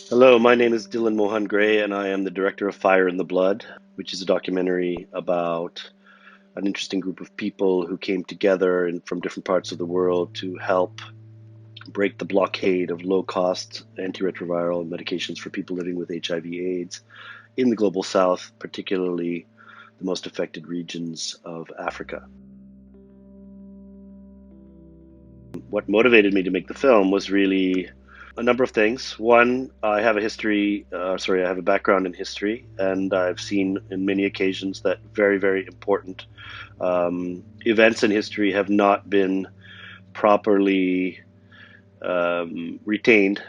Hello, my name is Dylan Mohan Gray, and I am the director of Fire in the Blood, which is a documentary about an interesting group of people who came together from different parts of the world to help break the blockade of low-cost antiretroviral medications for people living with HIV/AIDS in the global south, particularly the most affected regions of Africa. What motivated me to make the film was really a number of things. One, I have I have a background in history, and I've seen in many occasions that very, very important events in history have not been properly retained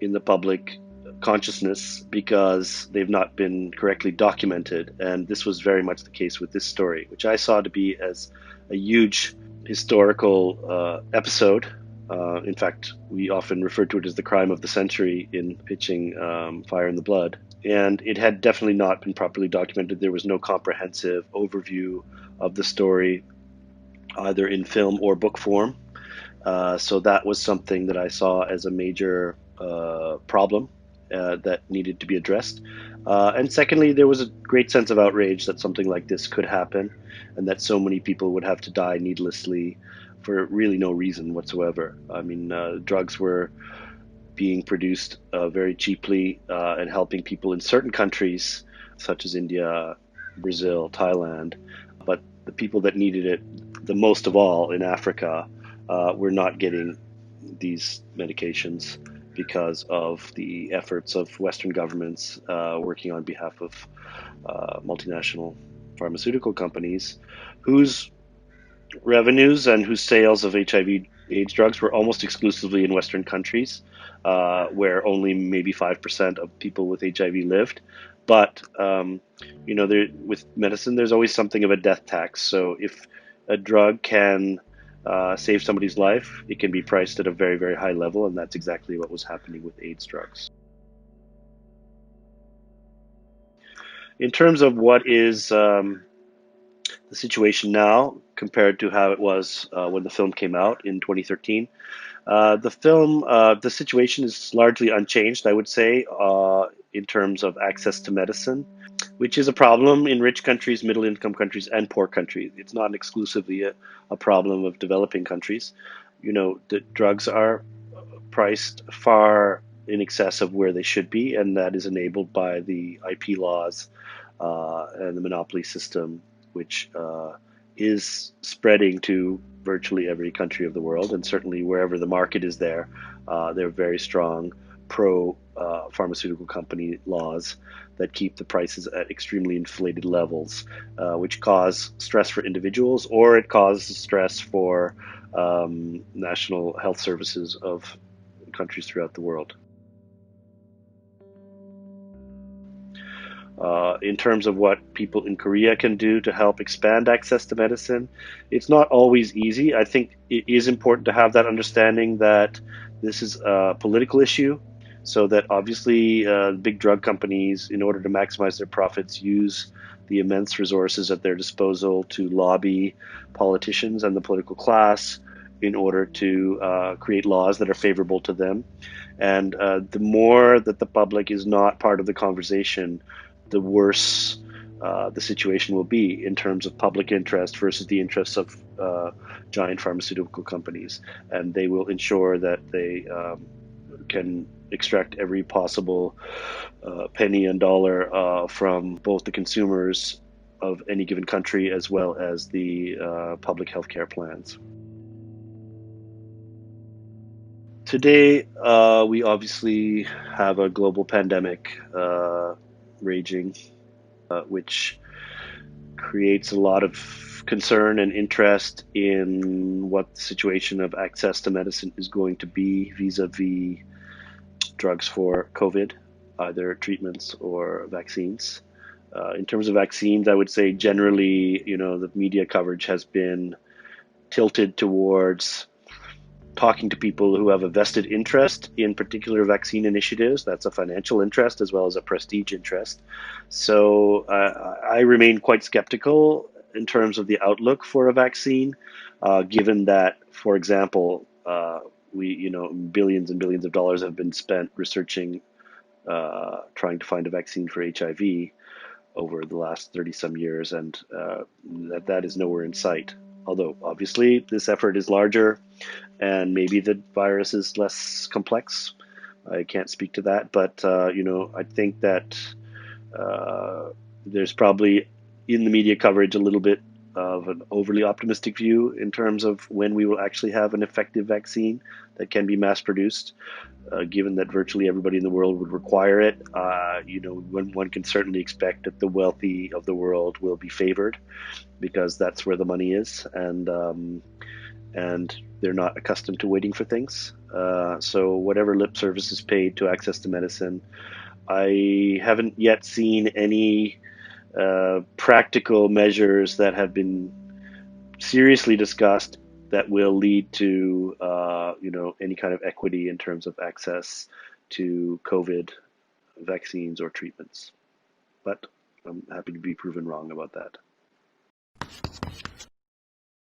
in the public consciousness because they've not been correctly documented. And this was very much the case with this story, which I saw to be as a huge historical episode. In fact, we often refer to it as the crime of the century in pitching Fire in the Blood. And it had definitely not been properly documented. There was no comprehensive overview of the story, either in film or book form. So that was something that I saw as a major problem that needed to be addressed. And secondly, there was a great sense of outrage that something like this could happen and that so many people would have to die needlessly for really no reason whatsoever. I mean, drugs were being produced very cheaply and helping people in certain countries, such as India, Brazil, Thailand. But the people that needed it the most of all in Africa were not getting these medications because of the efforts of Western governments working on behalf of multinational pharmaceutical companies whose revenues and whose sales of HIV/AIDS drugs were almost exclusively in Western countries, where only maybe 5% of people with HIV lived. But with medicine, there's always something of a death tax. So if a drug can save somebody's life, it can be priced at a very, very high level, and that's exactly what was happening with AIDS drugs. In terms of what is the situation now compared to how it was when the film came out in 2013. The situation is largely unchanged, I would say, in terms of access to medicine, which is a problem in rich countries, middle income countries, and poor countries. It's not exclusively a problem of developing countries. The drugs are priced far in excess of where they should be, and that is enabled by the IP laws and the monopoly system, which is spreading to virtually every country of the world, and certainly wherever the market is there are very strong pro pharmaceutical company laws that keep the prices at extremely inflated levels, which cause stress for individuals, or it causes stress for national health services of countries throughout the world. In terms of what people in Korea can do to help expand access to medicine, it's not always easy. I think it is important to have that understanding that this is a political issue, so that obviously big drug companies, in order to maximize their profits, use the immense resources at their disposal to lobby politicians and the political class in order to create laws that are favorable to them. And the more that the public is not part of the conversation, the worse the situation will be in terms of public interest versus the interests of giant pharmaceutical companies. And they will ensure that they can extract every possible penny and dollar from both the consumers of any given country as well as the public healthcare plans. Today, we obviously have a global pandemic raging, which creates a lot of concern and interest in what the situation of access to medicine is going to be vis-a-vis drugs for COVID, either treatments or vaccines. In terms of vaccines, I would say generally, the media coverage has been tilted towards talking to people who have a vested interest in particular vaccine initiatives. That's a financial interest as well as a prestige interest. So I remain quite skeptical in terms of the outlook for a vaccine, given that, for example, billions and billions of dollars have been spent researching trying to find a vaccine for HIV over the last 30 some years, and that is nowhere in sight. Although obviously this effort is larger, and maybe the virus is less complex. I can't speak to that, but I think that there's probably in the media coverage a little bit of an overly optimistic view in terms of when we will actually have an effective vaccine that can be mass produced, given that virtually everybody in the world would require it. When one can certainly expect that the wealthy of the world will be favored because that's where the money is, and they're not accustomed to waiting for things. So whatever lip service is paid to access to medicine, I haven't yet seen any practical measures that have been seriously discussed that will lead to any kind of equity in terms of access to COVID vaccines or treatments. But I'm happy to be proven wrong about that.